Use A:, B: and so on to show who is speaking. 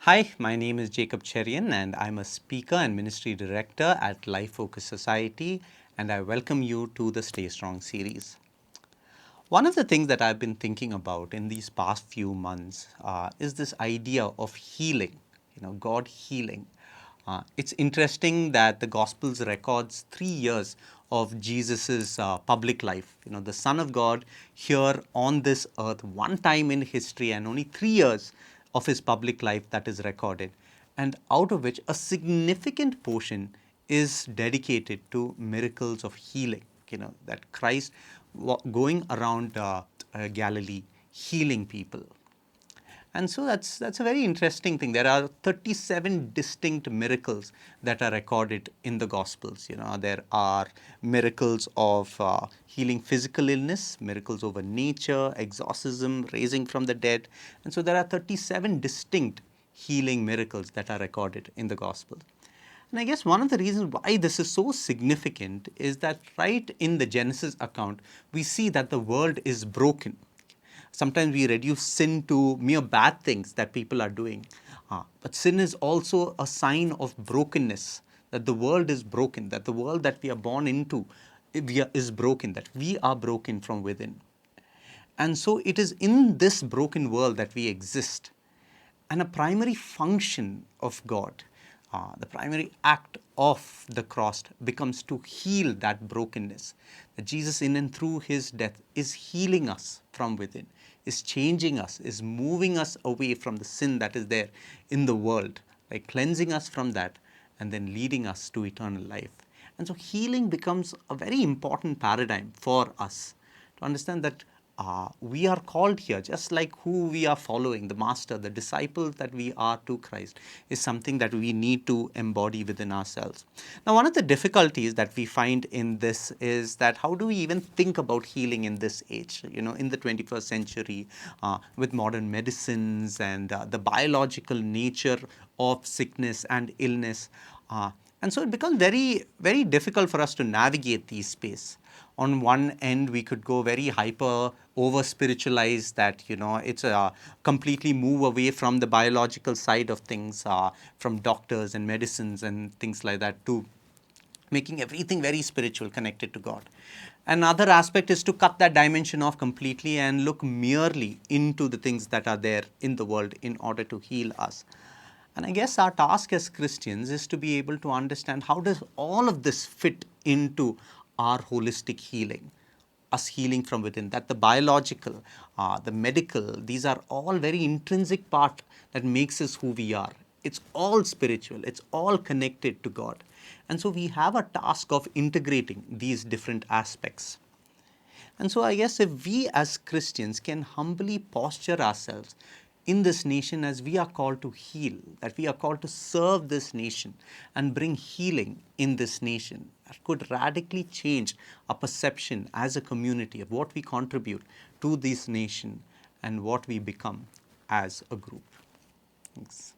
A: Hi, my name is Jacob Cheriyan and I'm a speaker and ministry director at Life Focus Society, and I welcome you to the Stay Strong series. One of the things that I've been thinking about in these past few months is this idea of healing, God healing. It's interesting that the Gospels records 3 years of Jesus's public life. The Son of God here on this earth, one time in history, and only 3 years of his public life that is recorded, and out of which a significant portion is dedicated to miracles of healing. That Christ going around Galilee healing people. And so that's a very interesting thing. There are 37 distinct miracles that are recorded in the Gospels. There are miracles of healing physical illness, miracles over nature, exorcism, raising from the dead. And so there are 37 distinct healing miracles that are recorded in the Gospels. And I guess one of the reasons why this is so significant is that right in the Genesis account, we see that the world is broken. Sometimes we reduce sin to mere bad things that people are doing. But sin is also a sign of brokenness, that the world is broken, that the world that we are born into is broken, that we are broken from within. And so it is in this broken world that we exist. And a primary function of God, the primary act of the cross becomes to heal that brokenness. That Jesus, in and through his death, is healing us from within, is changing us, is moving us away from the sin that is there in the world, by cleansing us from that and then leading us to eternal life. And so healing becomes a very important paradigm for us to understand that we are called here, just like who we are following, the Master, the disciples that we are to Christ, is something that we need to embody within ourselves. Now, one of the difficulties that we find in this is that how do we even think about healing in this age, in the 21st century, with modern medicines and the biological nature of sickness and illness. And so it becomes very, very difficult for us to navigate these space. On one end, we could go very hyper, over spiritualize that, it's a completely move away from the biological side of things, from doctors and medicines and things like that, to making everything very spiritual, connected to God. Another aspect is to cut that dimension off completely and look merely into the things that are there in the world in order to heal us. And I guess our task as Christians is to be able to understand how does all of this fit into our holistic healing, us healing from within, that the biological, the medical, these are all very intrinsic part that makes us who we are. It's all spiritual. It's all connected to God. And so we have a task of integrating these different aspects. And so I guess if we as Christians can humbly posture ourselves in this nation as we are called to heal, that we are called to serve this nation and bring healing in this nation, that could radically change our perception as a community of what we contribute to this nation and what we become as a group. Thanks.